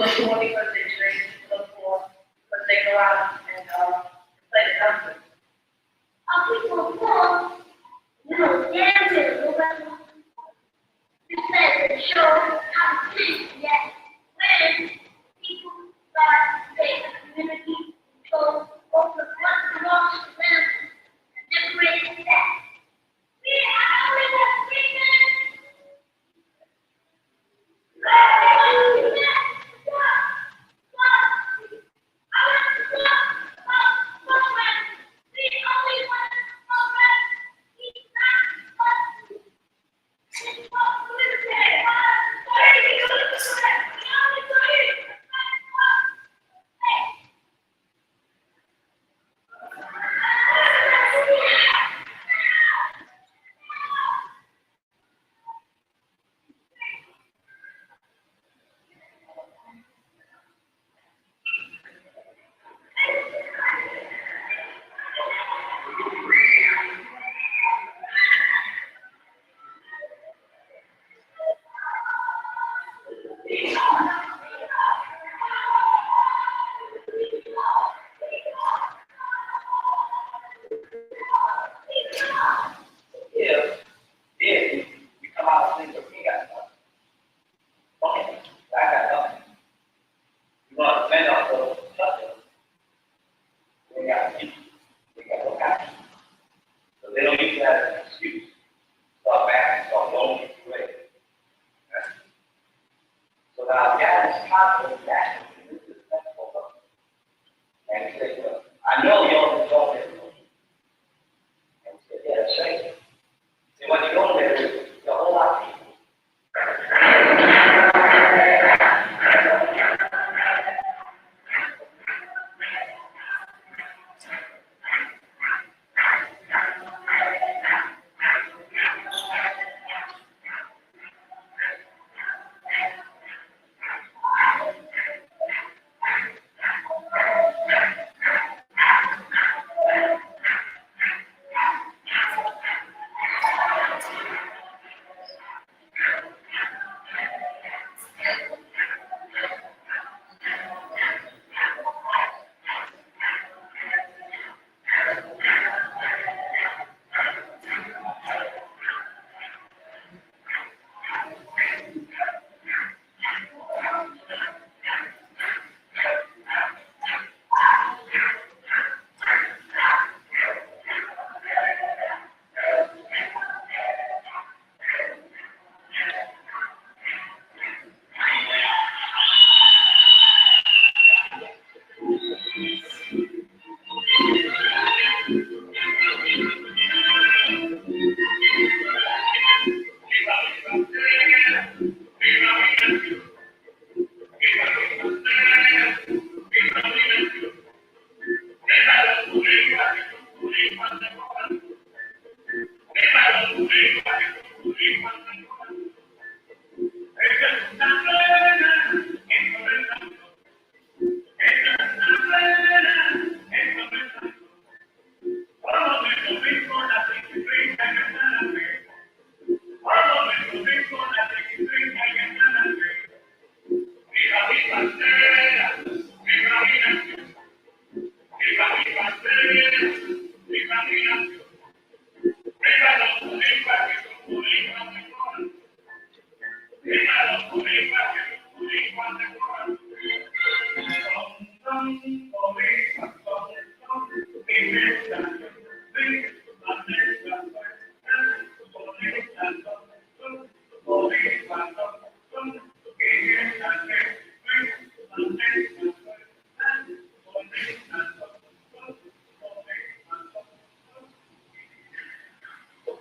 look for because they drink, look for because they go out and play the numbers. People fall, dancing, it says it shows how to think that when people start taking community control over what belongs to them and liberating that. We are only the freedom.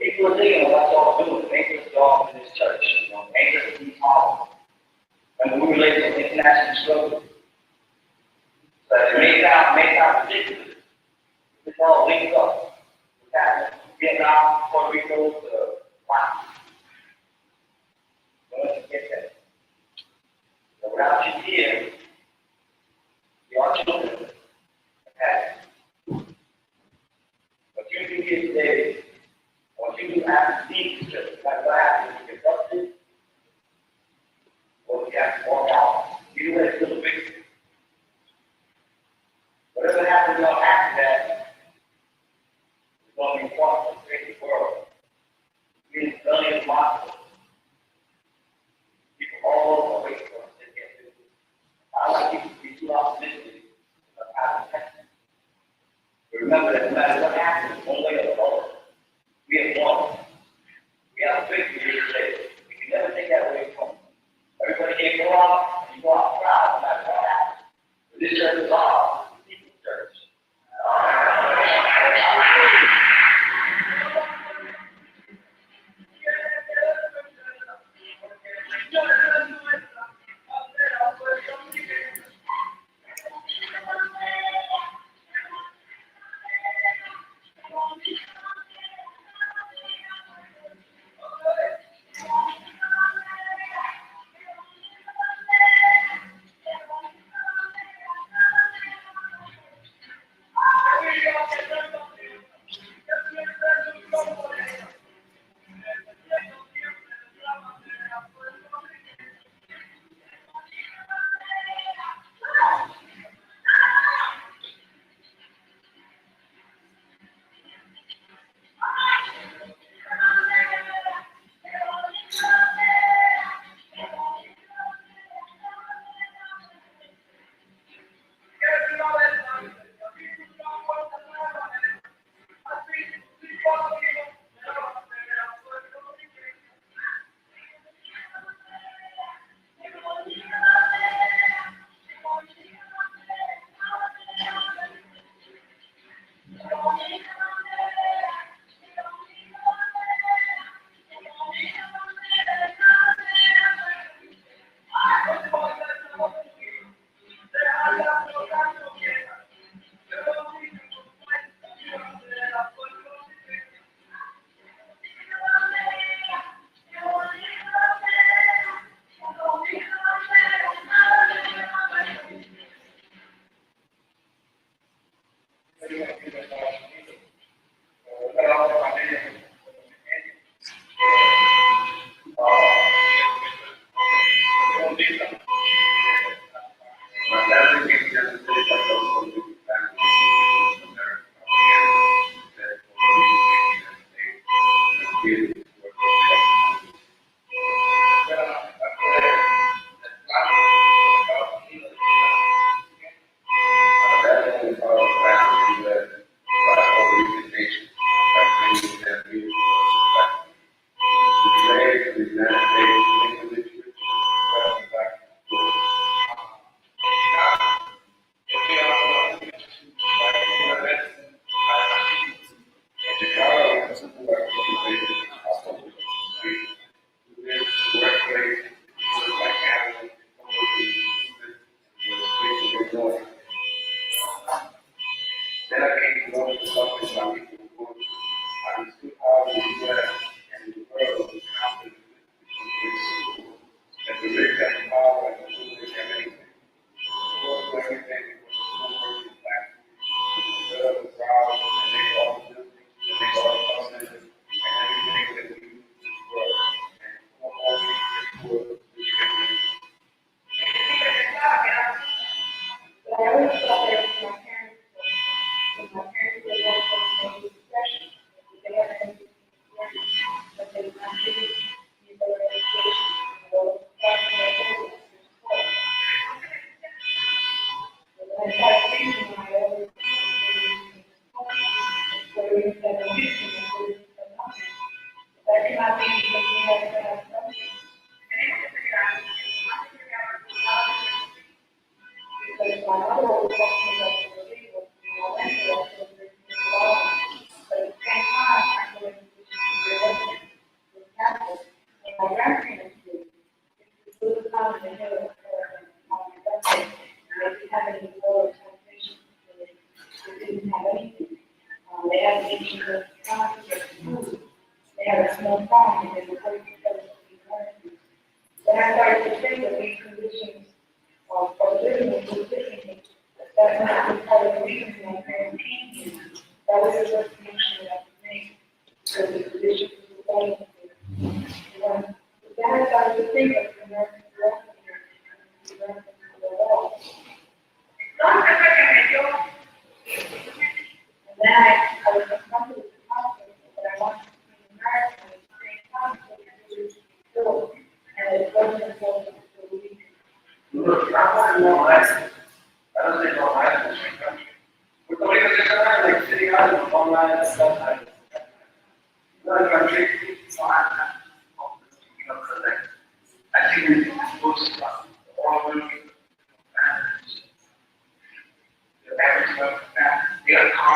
People are thinking of what y'all doing, make this job in this church, make this be small. And we relate to international struggle. So it may sound ridiculous. It's all linked up. We got Vietnam, Puerto Rico, wow. Don't get that. So without you here, your children have. What you do here today, what you do after these churches, like what happens, you get busted, or you have to walk out. You do that know that no matter what happens, one way or the other, we have won. We have a victory here today. We can never take that away from them. Everybody can't go out and you go out proud no matter what happens. But this church is ours. It's the church.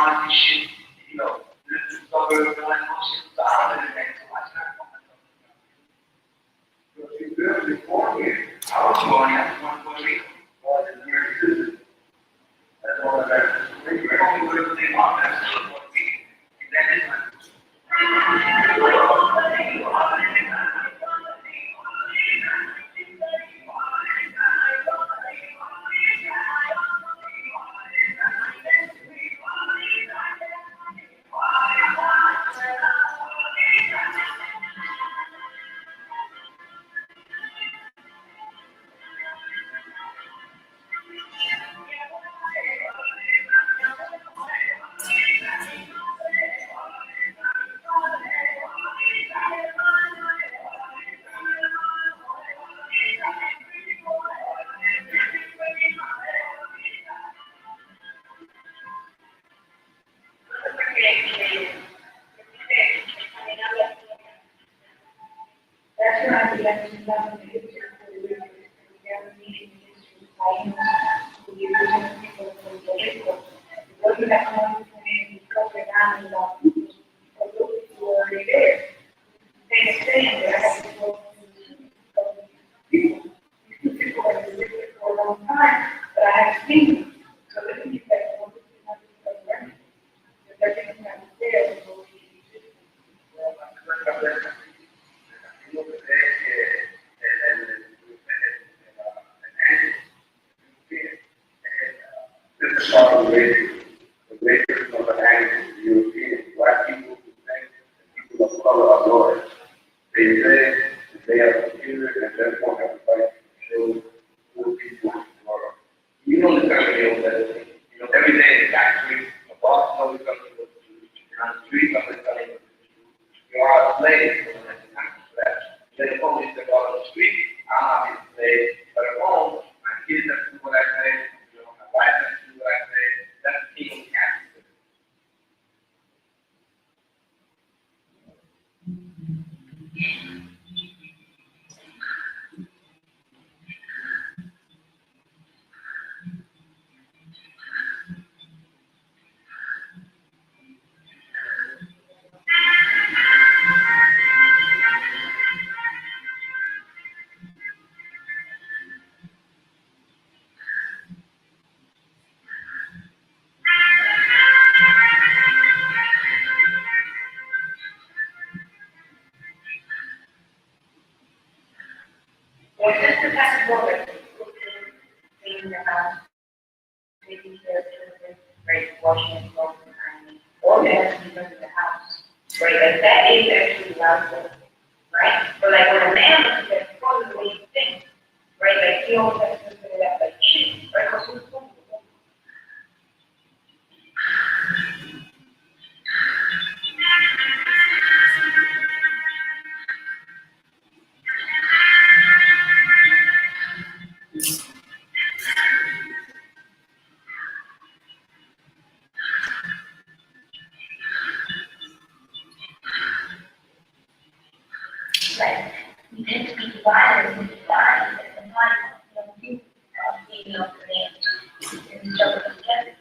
mind and shit, you know, the suburbs and like, oh shit, so I don't know, so much time. So you built before here. I was born in Puerto Rico. Born in New Jersey. That's all I got. We're only little thing on that, so Puerto Rico. And that is my. That's why I like to love the picture for the rivers, and we have a meeting in history, the original people from Puerto Rico. What you have come from me, because they're not about people, because those people are already there. They understand that I have to go to the city, because people, these people have been living for a long time, but I have seen them. So let me get that one, not because of them. If everything that was there, it will be existing. Well, I'm going to you look at that, and this is part of the racism of the Anglo European. Black people who think that people of color are lawyers. They say that they are superior and therefore have the right to show poor people are. You know the terminal that, you know, every day in the factory, a boss always comes to you're on the street, somebody's telling you are a slave, and that's the time for that. Then the police that go on the street, I'm not being a slave, but at home, my kids have to do what I say, you know, my wife has to do what I say, that's the kingdom of capitalism. Well, just the type of work, cleaning the house, taking care of children, right, washing and clothing, ironing, all that has to be done in the house, right, like that is actually allowed for, right? But like when a man looks at it, because of the way he thinks, right, like he always has to consider that like shit, right, because who's going to do Like, we tend to be divided and divided and divided, you know, being of the man, and each other together.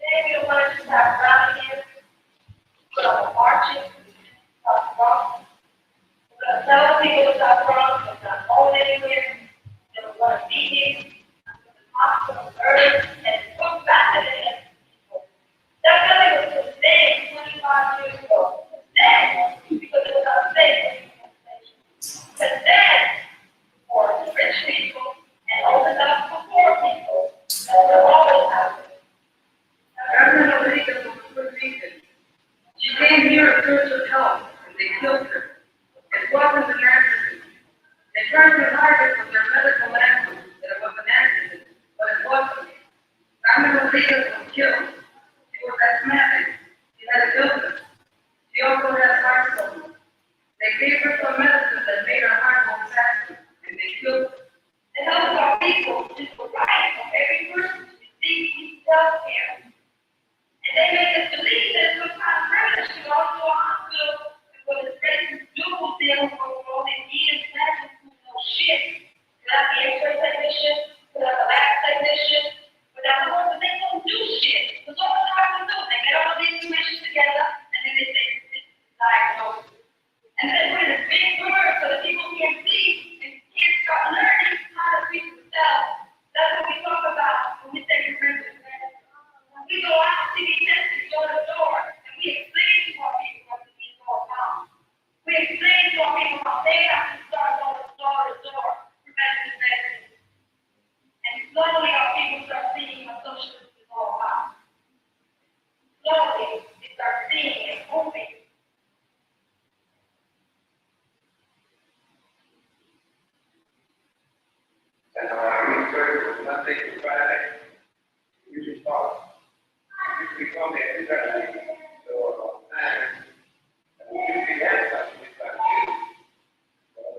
Then we want to start rallying, marching, stop we're going to tell people to stop wrong, it's not going anywhere. We're going to be here, the hospital, earth, and put back to the end. That really was the thing 25 years ago. Then, because it was unsafe. But then, for rich people and open up for poor people, that will always happen. Governor Rodriguez was good reason. She came here in search of help, and they killed her. It wasn't an accident. They tried to hide it with their medical language that it was an accident, but it wasn't. Governor Rodriguez was killed. She was asthmatic. She had a illness. She also had heart trouble. They gave her some medicine that made her heart go faster, and they killed her. And those are people who were right from every person who received health care. And they make us believe that sometimes predators should go to a hospital and what is ready to do with them for all these years, imagine who knows shit. Without the x-ray technician, without the lab technician, without the ones that they don't do shit. Because all the doctors do, they get all the information together and then they say, this is diagnosis. And then we're in a big word so that people can see and kids start learning how to treat themselves. That's what we talk about when we say prevention. When we go out to be tested door to door, and we explain to our people what it means all about. We explain to our people how they have to start going door to door, preventive medicine. And slowly our people start seeing what socialism is all about. Slowly they start seeing and moving. And research was Monday to Friday. We just thought. We come every Saturday, so on time. And we usually have something we try to do.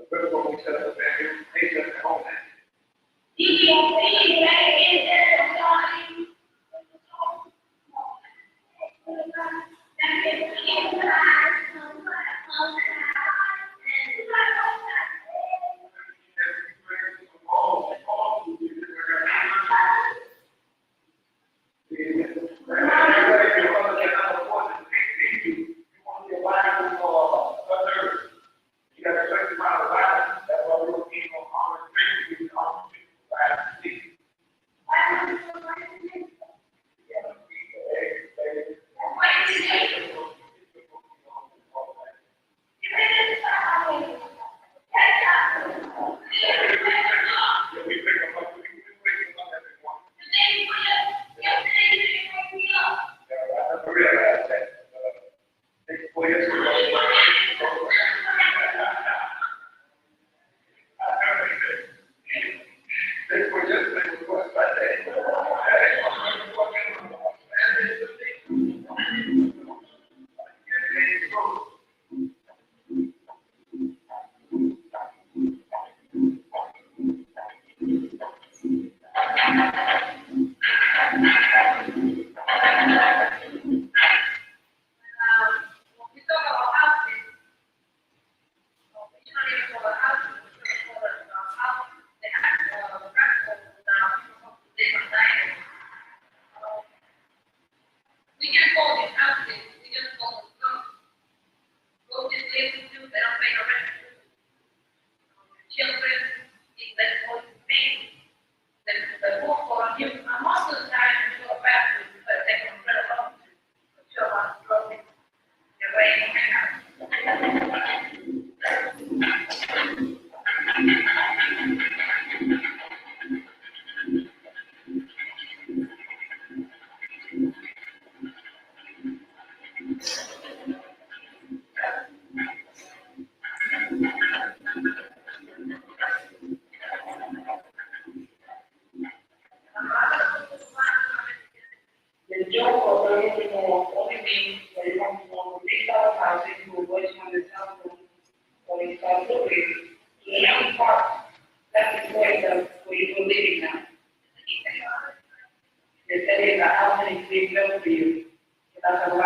The first one we set up a venue, they just at home.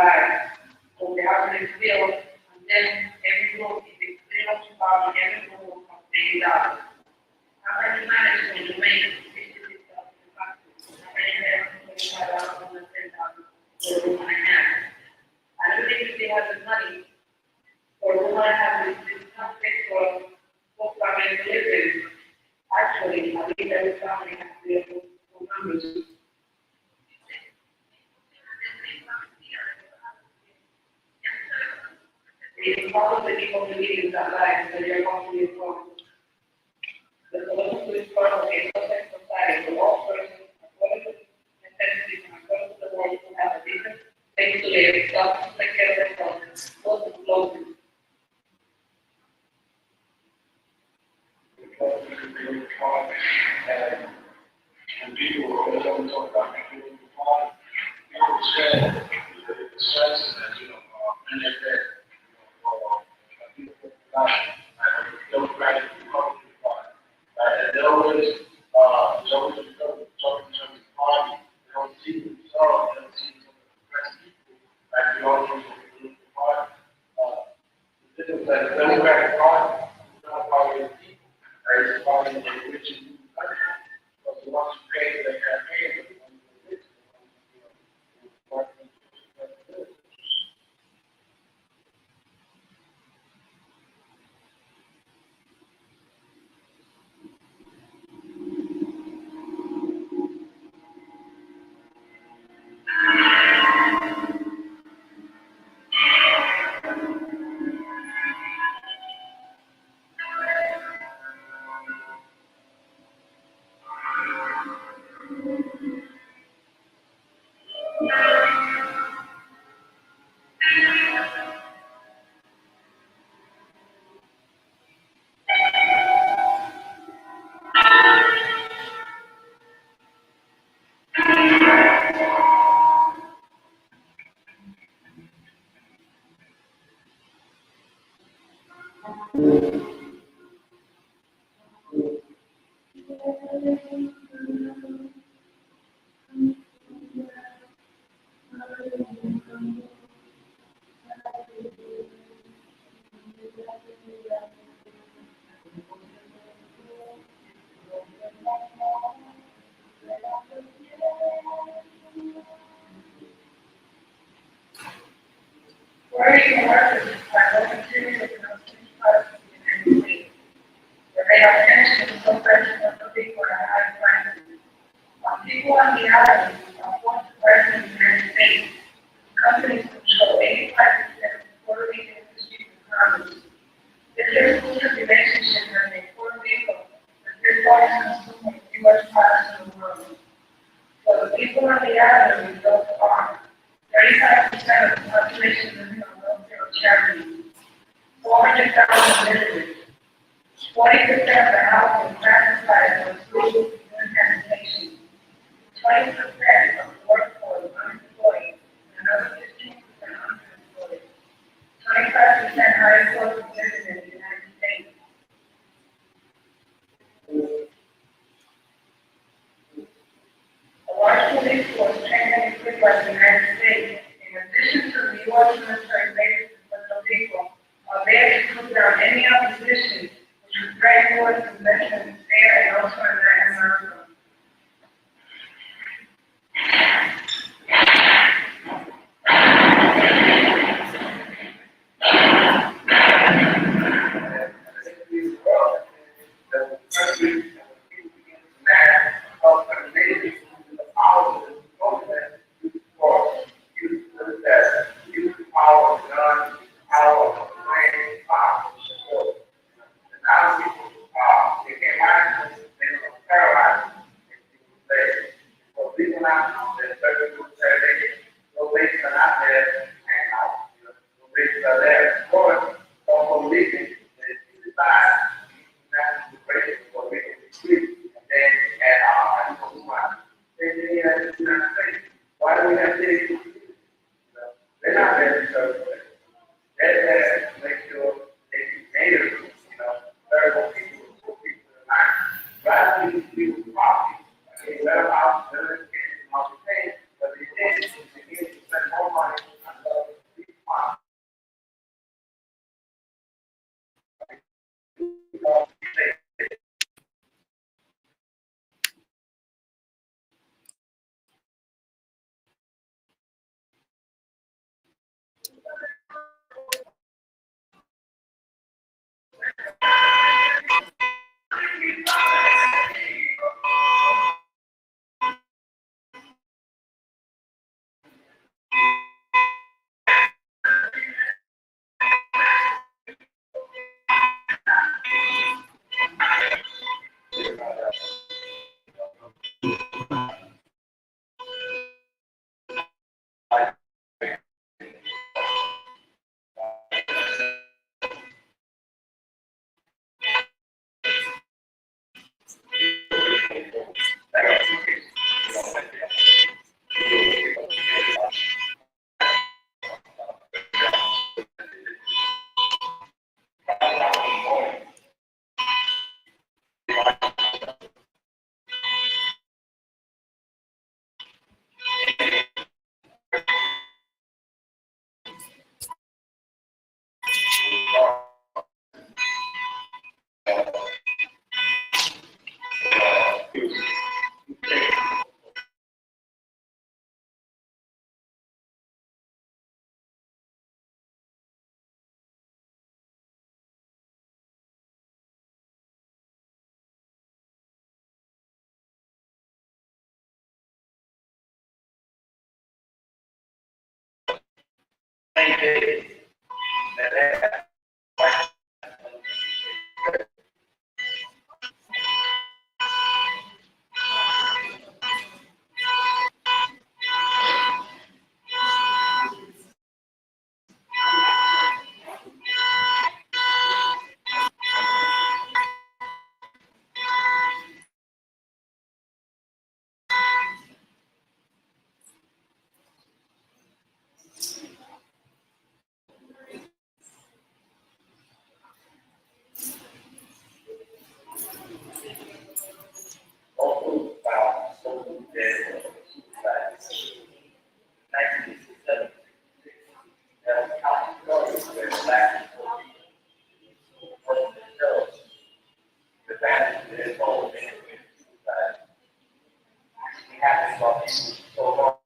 lives. So we have to feel, and then every room, if it's $300, every room will cost $80. How can you manage when you make $50,000? How can you make $25 on the $10 for a room and a half? I don't think they have the money, or we want to have this conflict for family delivery. Actually, I think every family has to be able to numbers. It's probably people believe in that life, so they're going to be wrong. The solution to this problem is perfect society for all persons, according to necessities and according to the world, to have a decent place to live, self, take care of themselves, both of clothing. Because we can be taught, and people always talk about people who taught, people say the stress that, in their bed, for people who die, don't write it, and they always talking in terms of party, they don't see themselves, they don't see some of the depressed people, like we always do the party. The difference that the Democratic Party is not a party of the people. It's probably the rich and but the ones who pay for their campaign are the ones who are rich. Working workers are going to the where they are mentioned so present of the people are high prices. People on the island are forced to work in the United States. Companies control 85% of the Puerto Rican industry and commerce. If there's a relationship between Puerto Rico and the largest consumer of U.S. products in the world. So the people on the island result are 35% of the population living on welfare charities, 400,000 visitors, 40% of the households classified as food and sanitation, 20% of the workforce unemployed, and another 15% unemployed, 25% higher cost of living in the United States. A large police force trained and equipped by the United States, in addition to the U.S. military bases in Puerto Rico, are there to put down any opposition which would threaten U.S. investment there and also in Latin America. Why do we have to? They're not there because they're there to make sure they keep native, terrible people, poor people in life. Rather than people property, okay, better house, better education, all the things, but they did, they need to spend more money on stuff same day that they have. Also found social dead suicide. 1967, there was countless stories where black people were themselves. The families were involved in suicide. It happened while people were so hard.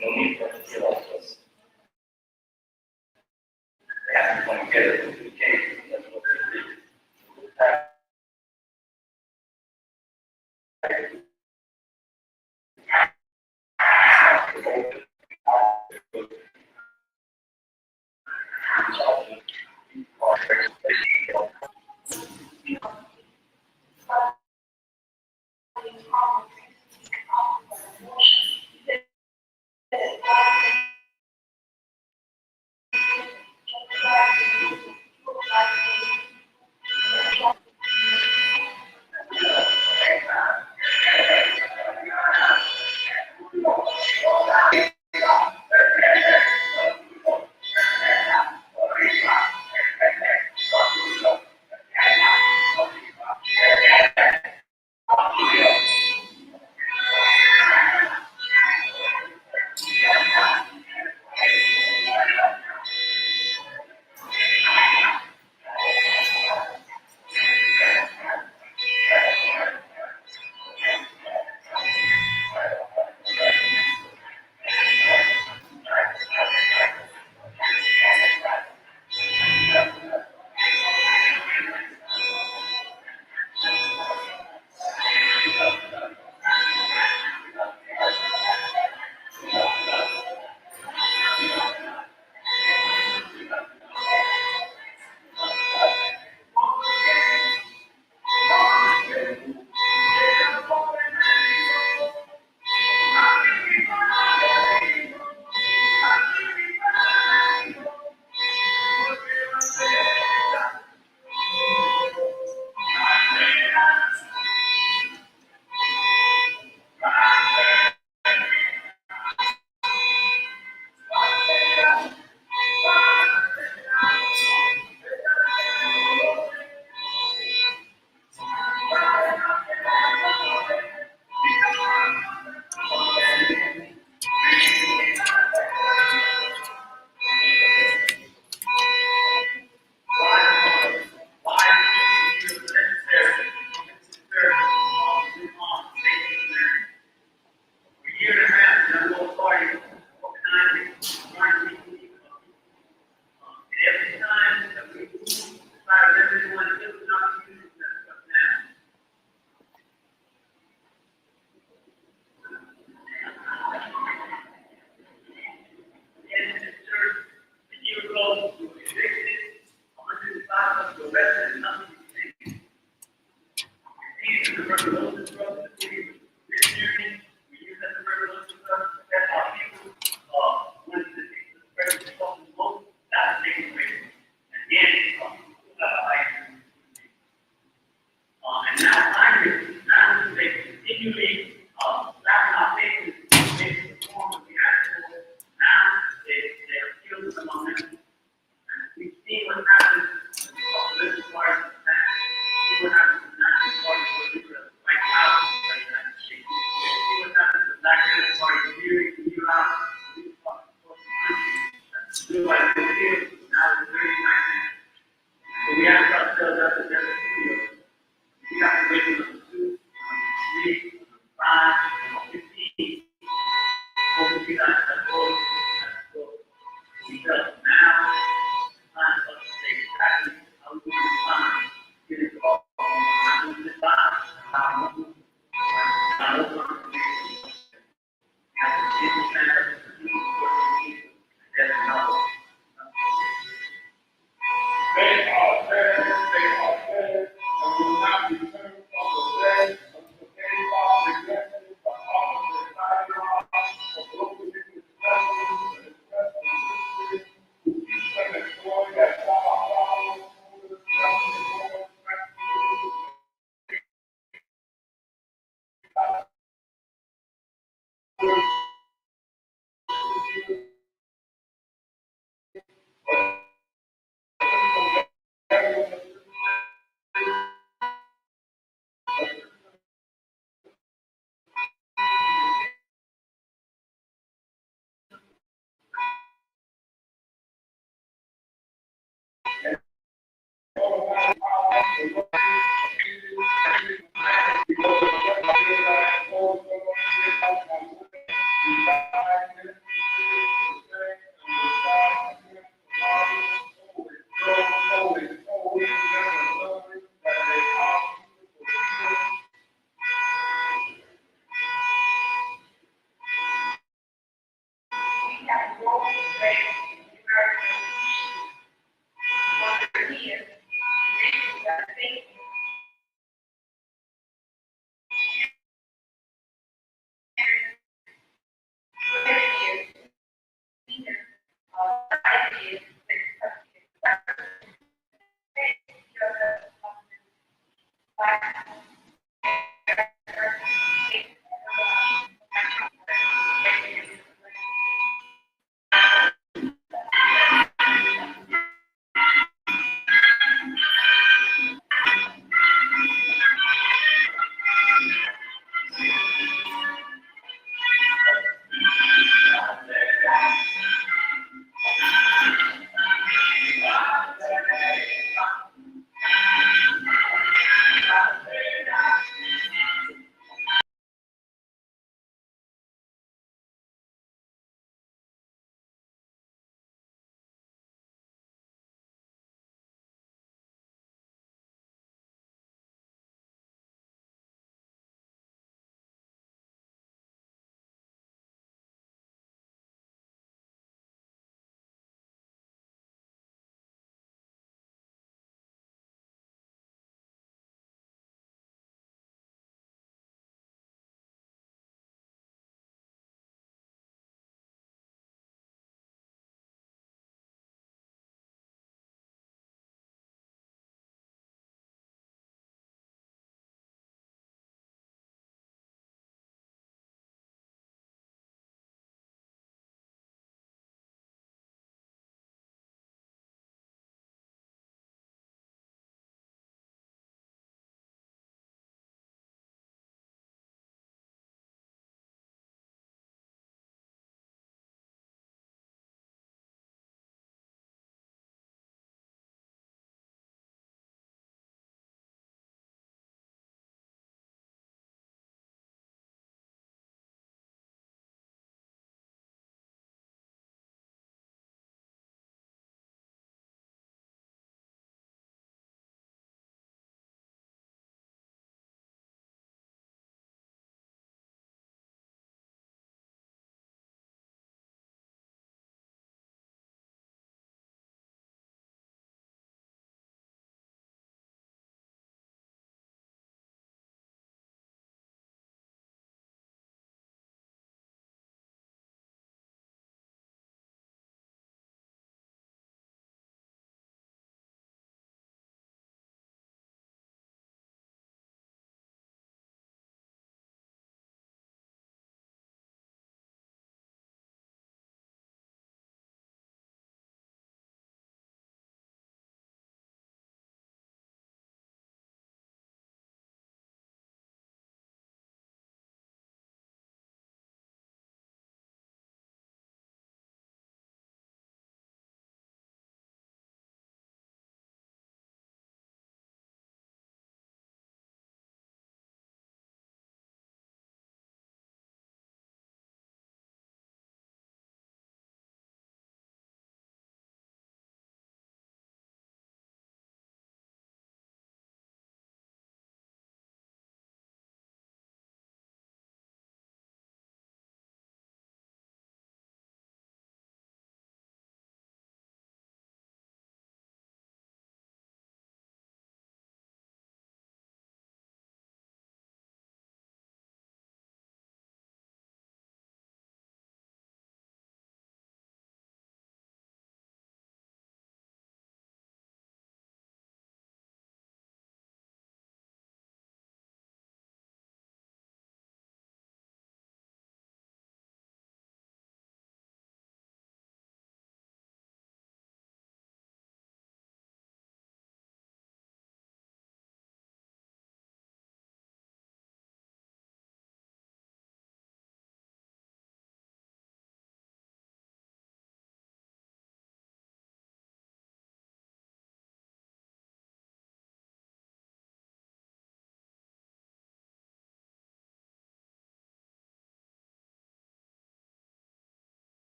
No need for us to kill us. They have to come together to the case. That's what they did.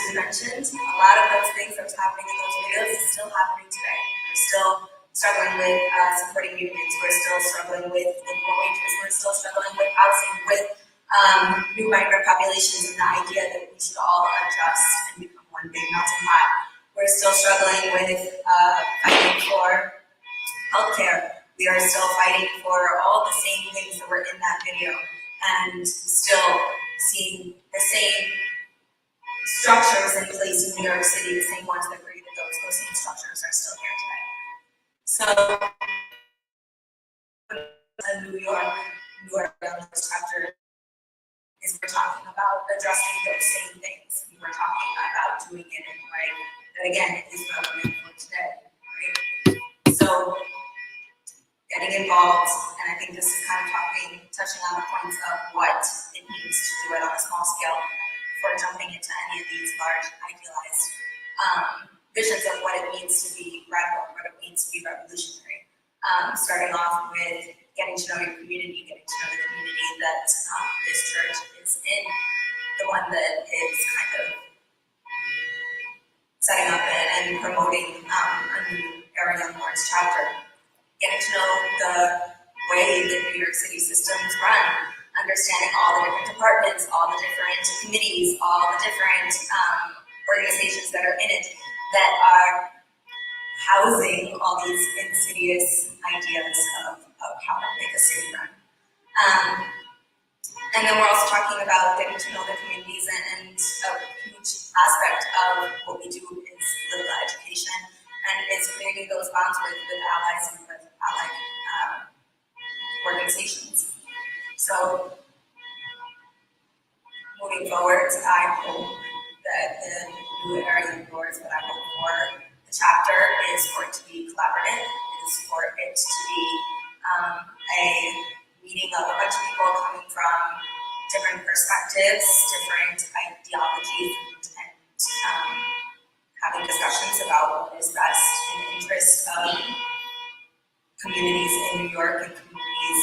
we mentioned, a lot of those things that was happening in those videos is still happening today. We're still struggling with supporting unions. We're still struggling with living wages. We're still struggling with housing, with new migrant populations, and the idea that we should all adjust and become one big melting pot. We're still struggling with fighting for healthcare. We are still fighting for all the same things that were in that video, and still seeing the same structures in place in New York City, the same ones that created those same structures are still here today. So, New York chapter is we're talking about addressing those same things. We're talking about doing it in a way that, again, is relevant for today, right? So, getting involved, and I think this is kind of touching on the points of what it means to do it on a small scale before jumping into any of these large idealized visions of what it means to be radical, what it means to be revolutionary. Starting off with getting to know your community, getting to know the community that this church is in, the one that is kind of setting up and promoting a new Era Young Lords chapter. Getting to know the way that New York City systems run, understanding all the different departments, all the different committees, all the different organizations that are in it that are housing all these insidious ideas of how to make a city run. And then we're also talking about getting to know the communities, and a huge aspect of what we do is political education, and is creating those bonds with allies and with allied organizations. So, moving forward, I hope that the new Era Young Lords, what I hope for the chapter is for it to be collaborative, is for it to be a meeting of a bunch of people coming from different perspectives, different ideologies, and having discussions about what is best in the interest of communities in New York and communities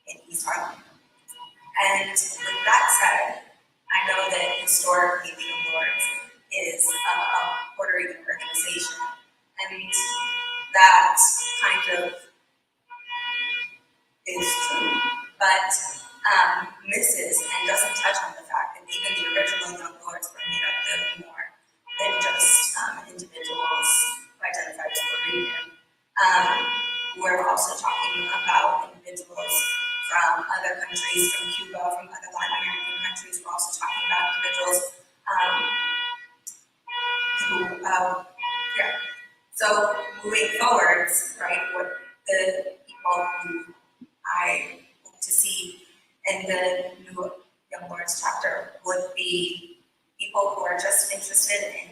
in East Harlem. And with that said, I know that historically the Young Lords is a Puerto Rican organization, and that kind of is true, but misses and doesn't touch on the fact that even the original Young Lords were made up of more than just individuals who identified as Puerto Rican. We're also talking about individuals from other countries, from Cuba, from other Latin American countries. We're also talking about individuals So moving forwards, right, what the people who I hope to see in the new Young Lords chapter would be people who are just interested in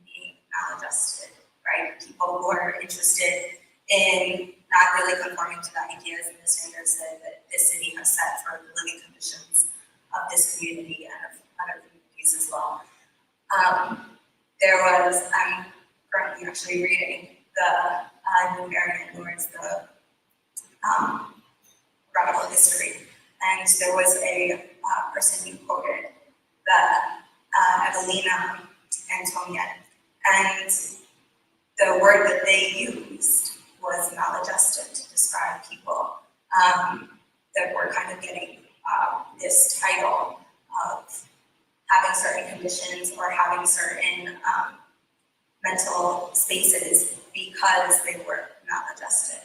being maladjusted, right? People who are interested in not really conforming to the ideas and the standards that this city has set for the living conditions of this community and of other communities as well. I'm currently actually reading the new Era Young Lords, the radical history, and there was a person who quoted Evelina Antonian, and the word that they used was maladjusted to describe people that were kind of getting this title of having certain conditions or having certain mental spaces because they were maladjusted.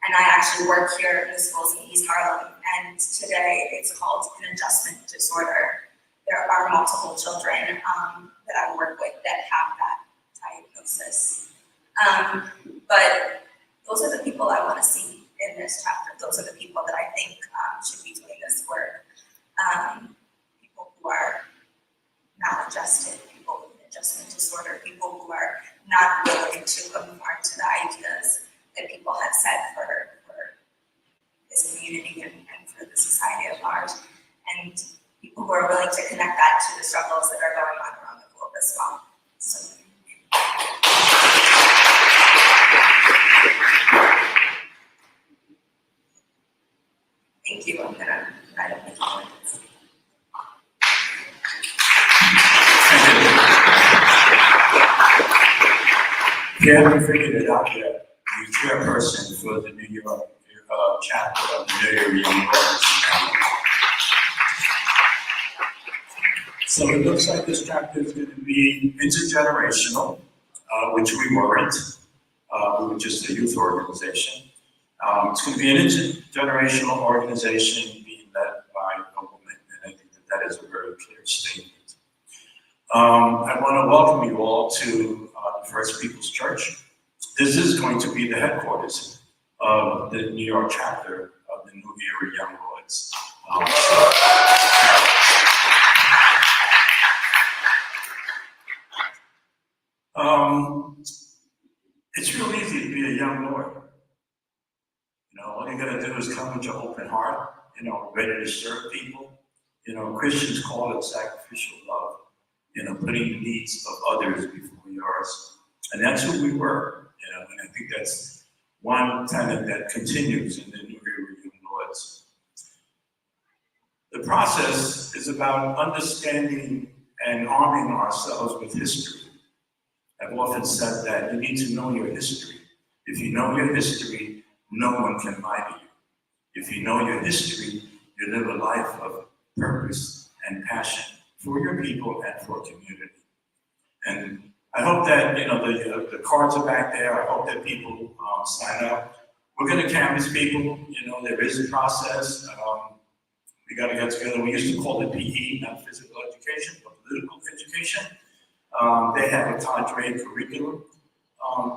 And I actually work here in the schools in East Harlem, and today it's called an adjustment disorder. There are multiple children that I work with that have that diagnosis. But those are the people I want to see in this chapter. Those are the people that I think should be doing this work. People who are maladjusted, people with an adjustment disorder, people who are not willing to conform to the ideas that people have set for this community and for the society at large, and people who are willing to connect that to the struggles that are going on around the globe as well. So, thank you. I'm gonna write up my comments. If you haven't figured it out yet, the chairperson for the New York chapter of the New York Young Boys. So it looks like this chapter is going to be intergenerational, which we weren't. We were just a youth organization. It's going to be an intergenerational organization being led by a woman, and I think that is a very clear statement. I want to welcome you all to the First People's Church. This is going to be the headquarters of the New York chapter of the New Era Young Boys. It's real easy to be a young lawyer. You know, all you gotta do is come with your open heart, you know, ready to serve people. You know, Christians call it sacrificial love, you know, putting the needs of others before yours. And that's who we were, you know, and I think that's one tenet that continues in the New Era Young Boys. The process is about understanding and arming ourselves with history. I've often said that you need to know your history. If you know your history, no one can lie to you. If you know your history, you live a life of purpose and passion for your people and for community. And I hope that, you know, the cards are back there. I hope that people sign up. We're going to canvas people. You know, there is a process. We got to get together. We used to call it PE, not physical education, but political education. They have a cadre curriculum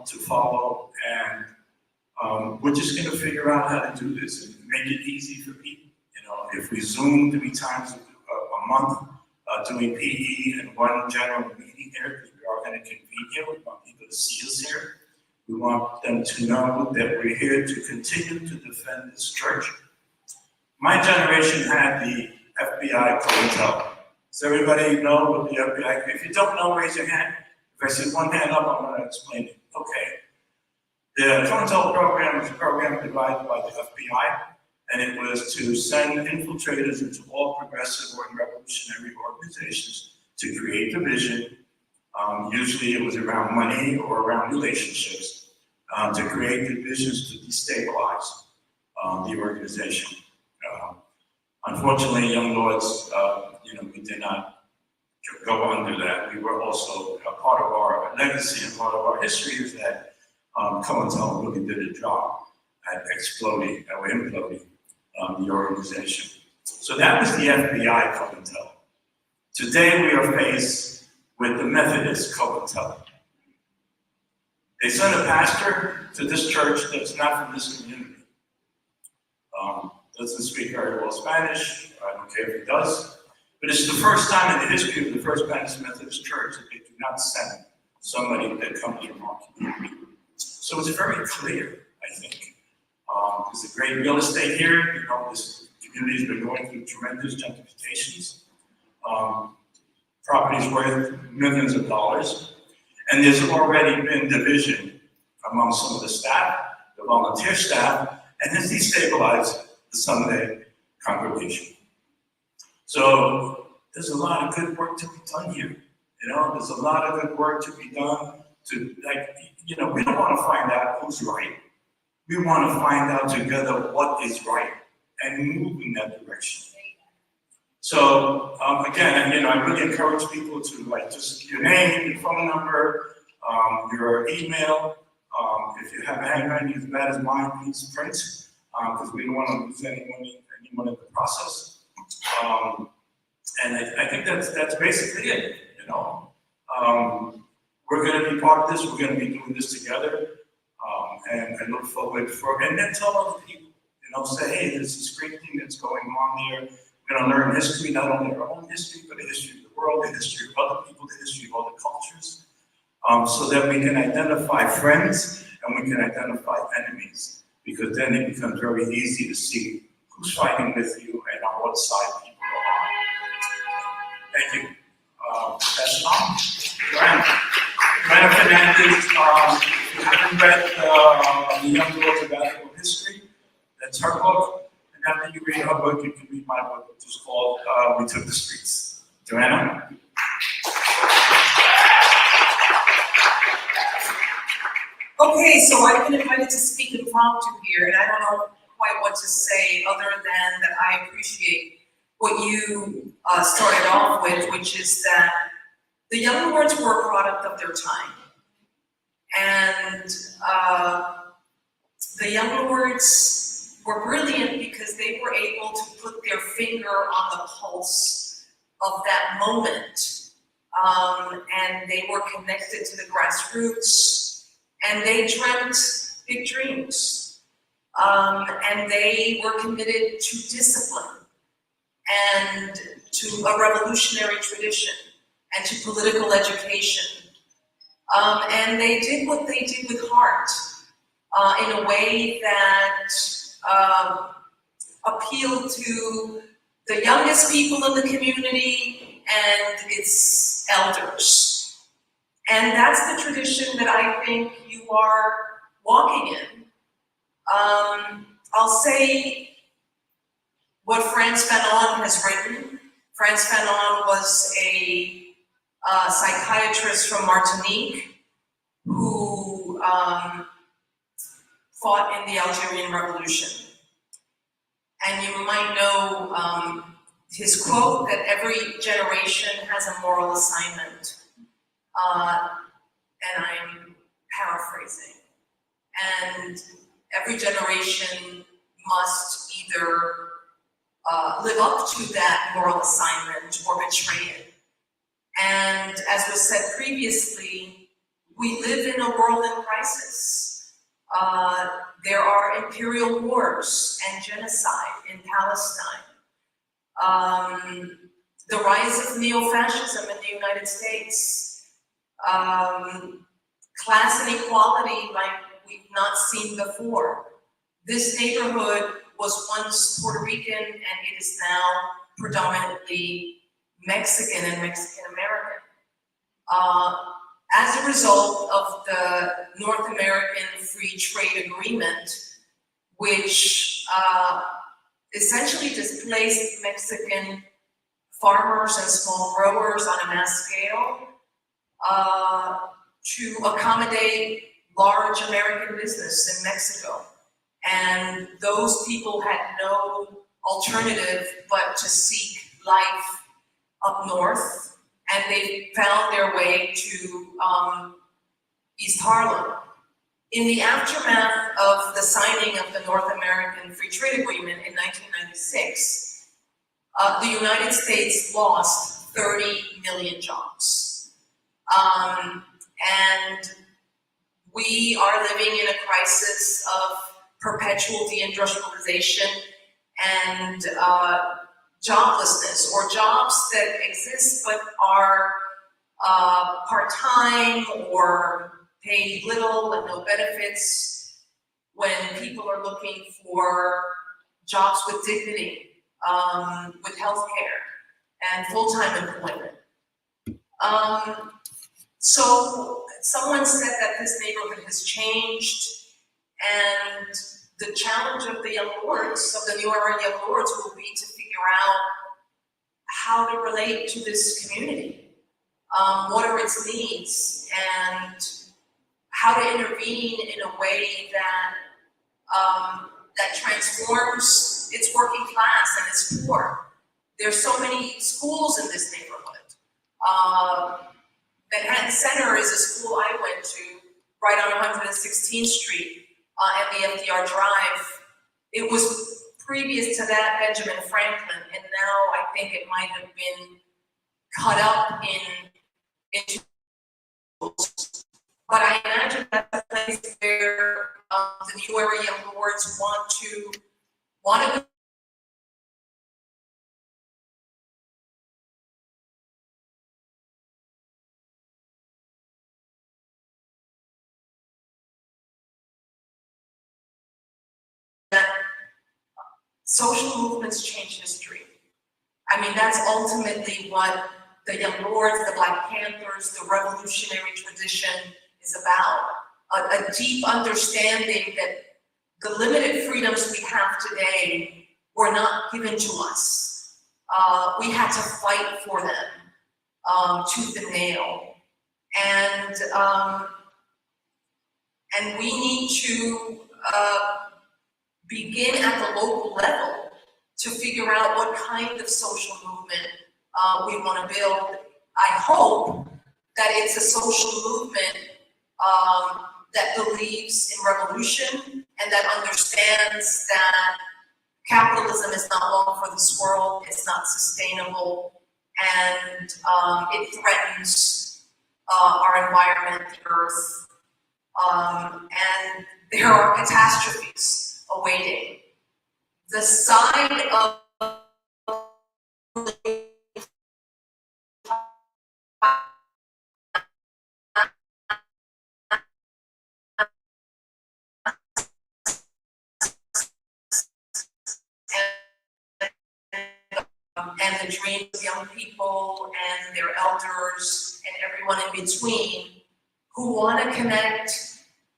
to follow, and we're just going to figure out how to do this and make it easy for people. You know, if we Zoom 3 times a month doing PE and one general meeting here, because we are going to convene here, we want people to see us here. We want them to know that we're here to continue to defend this church. My generation had the FBI COINTEL. Does everybody know what the FBI? If you don't know, raise your hand. If I see one hand up, I'm going to explain it. Okay. The COINTEL program is a program provided by the FBI, and it was to send infiltrators into all progressive or revolutionary organizations to create division. Usually it was around money or around relationships, to create divisions to destabilize the organization. Unfortunately, Young Lords, you know, we did not go under that. We were also a part of our legacy and part of our history is that COINTEL really did a job at exploding or imploding the organization. So that was the FBI COINTEL. Today we are faced with the Methodist COINTEL. They sent a pastor to this church that's not from this community. Doesn't speak very well Spanish. I don't care if he does. But it's the first time in the history of the First Baptist Methodist Church that they do not send somebody that comes from our community. So it's very clear, I think. There's a great real estate here. You know, this community has been going through tremendous gentrifications. Properties worth millions of dollars. And there's already been division among some of the staff, the volunteer staff, and has destabilized the Sunday congregation. So there's a lot of good work to be done here. You know, there's a lot of good work to be done to, like, you know, we don't want to find out who's right. We want to find out together what is right and move in that direction. So again, you know, I really encourage people to, like, just your name, your phone number, your email. If you have a handwriting as bad as mine, please print, because we don't want to lose anyone in the process. And I think that's basically it. You know, we're going to be part of this. We're going to be doing this together, and I look forward for. And then tell other people. You know, say, hey, there's this great thing that's going on there. We're going to learn history, not only our own history, but the history of the world, the history of other people, the history of other cultures, so that we can identify friends and we can identify enemies. Because then it becomes very easy to see who's fighting with you and on what side people are on. Thank you. That's all. Joanna Fernandez, if you haven't read The Young Lords of Ethical History, that's her book. And after you read her book, you can read my book, which is called We Took the Streets. Joanna? Okay, so I've been invited to speak impromptu here, and I don't know quite what to say other than that I appreciate what you started off with, which is that the young lords were a product of their time. And the young lords were brilliant because they were able to put their finger on the pulse of that moment. And they were connected to the grassroots, and they dreamt big dreams. And they were committed to discipline and to a revolutionary tradition and to political education. And they did what they did with heart, in a way that appealed to the youngest people in the community and its elders. And that's the tradition that I think you are walking in. I'll say what Frantz Fanon has written. Frantz Fanon was a psychiatrist from Martinique who fought in the Algerian Revolution. And you might know his quote that every generation has a moral assignment. And I'm paraphrasing. And every generation must either live up to that moral assignment or betray it. And as was said previously, we live in a world in crisis. There are imperial wars and genocide in Palestine. The rise of neo-fascism in the United States. Class inequality like we've not seen before. This neighborhood was once Puerto Rican and it is now predominantly Mexican and Mexican American. As a result of the North American Free Trade Agreement, which essentially displaced Mexican farmers and small growers on a mass scale to accommodate large American business in Mexico. And those people had no alternative but to seek life up north, and they found their way to East Harlem. In the aftermath of the signing of the North American Free Trade Agreement in 1996, the United States lost 30 million jobs. And we are living in a crisis of perpetual deindustrialization and joblessness, or jobs that exist but are part-time or pay little and no benefits, when people are looking for jobs with dignity, with health care and full-time employment. So someone said that this neighborhood has changed, and the challenge of the young lords, of the new era young lords, will be to figure out how to relate to this community. What are its needs, and how to intervene in a way that that transforms its working class and its poor. There's so many schools in this neighborhood. Manhattan Center is a school I went to, right on 116th Street at the FDR Drive. It was previous to that Benjamin Franklin, and now I think it might have been cut up into schools. But I imagine that's a place where the new era young lords want to that social movements change history. I mean, that's ultimately what the Young Lords, the Black Panthers, the revolutionary tradition is about. A deep understanding that the limited freedoms we have today were not given to us. We had to fight for them tooth and nail. And we need to begin at the local level to figure out what kind of social movement we want to build. I hope that it's a social movement that believes in revolution and that understands that capitalism is not long for this world, it's not sustainable, and it threatens our environment, the earth, and there are catastrophes awaiting. The side of and the dreams of young people and their elders and everyone in between who want to connect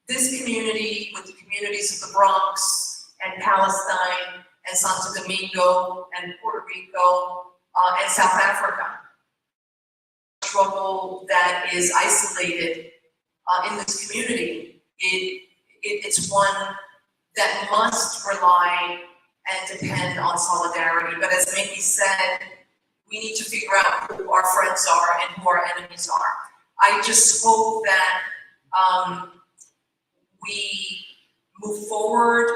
this community with the communities of the Bronx and Palestine and Santo Domingo and Puerto Rico and South Africa. Struggle that is isolated in this community. It's one that must rely and depend on solidarity. But as Mickey said, we need to figure out who our friends are and who our enemies are. I just hope that we move forward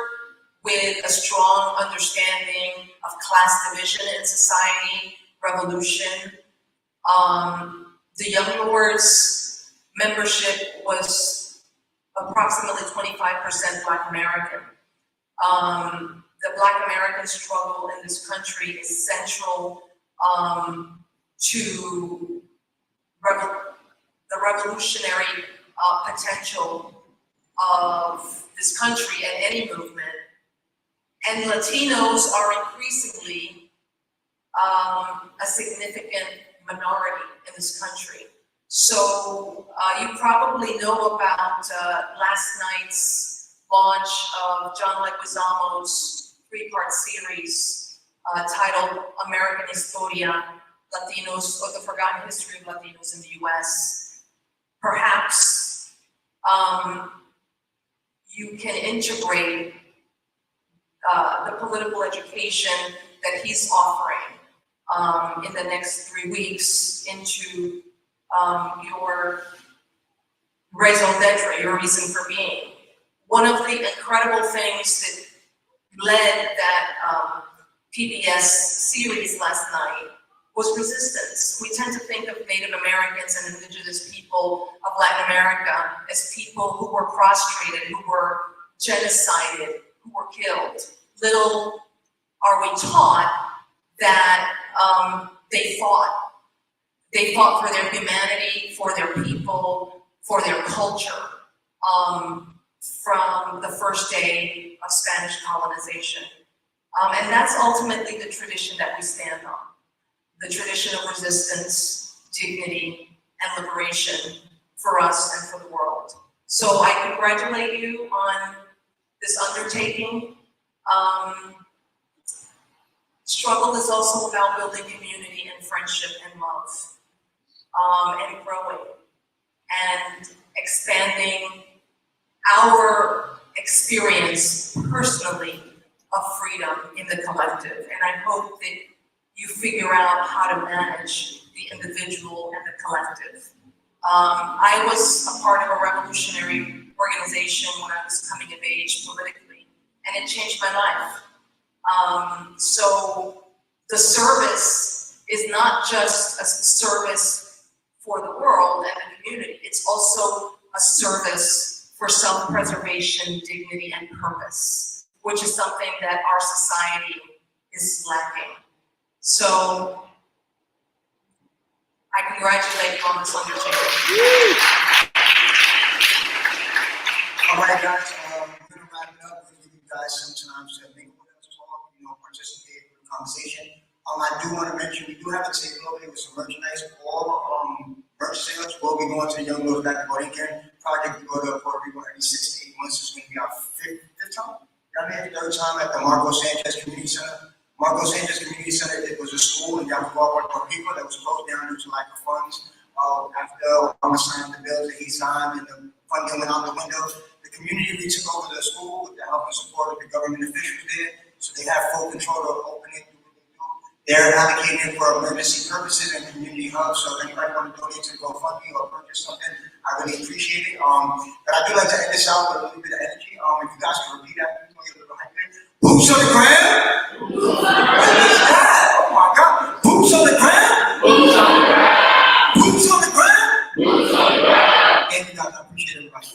with a strong understanding of class division in society, revolution. The Young Lords membership was approximately 25% Black American. The Black American struggle in this country is central to the revolutionary potential of this country and any movement. And Latinos are increasingly a significant minority in this country. So you probably know about last night's launch of John Leguizamo's three-part series titled American Historia, Latinos, or the Forgotten History of Latinos in the US. Perhaps you can integrate the political education that he's offering in the next 3 weeks into your raison d'etre, your reason for being. One of the incredible things that led that PBS series last night was resistance. We tend to think of Native Americans and indigenous people of Latin America as people who were prostrated, who were genocided, who were killed. Little are we taught that they fought. They fought for their humanity, for their people, for their culture, from the first day of Spanish colonization. And that's ultimately the tradition that we stand on. The tradition of resistance, dignity, and liberation for us and for the world. So I congratulate you on this undertaking. Struggle is also about building community and friendship and love, and growing and expanding our experience personally of freedom in the collective. And I hope that you figure out how to manage the individual and the collective. I was a part of a revolutionary organization when I was coming of age politically, and it changed my life. So the service is not just a service for the world and the community, it's also a service for self-preservation, dignity, and purpose, which is something that our society is lacking. So I congratulate you on this undertaking. All right, guys, we're gonna wrap it up. We're gonna give you guys some time to make with us, talk, participate in the conversation. I do want to mention we do have a table over there with some merchandise. All merch sales will be going to the Young Lords Black Borinquen project. We go to Puerto Rico every 6 to 8 months. It's going to be our fifth time. Third time at the Marco Sanchez Community Center. Marco Sanchez Community Center, it was a school in Yabucoa, Puerto Rico that was closed down due to lack of funds. After Obama signed the bills that he signed and the funding went out the window, the community we took over the school with the help and support of the government officials there, so they have full control of opening it. They're allocating it for emergency purposes and community hubs, so if anybody want to donate to GoFundMe or purchase something, I really appreciate it. But I do like to end this out with a little bit of energy. If you guys can repeat that, please, get a little hype in. Boots on the ground. Boots on the ground. Oh my God. Boots on the ground. Boots on the ground. Boots on the ground. Boots on the ground. Thank you guys. I appreciate everybody.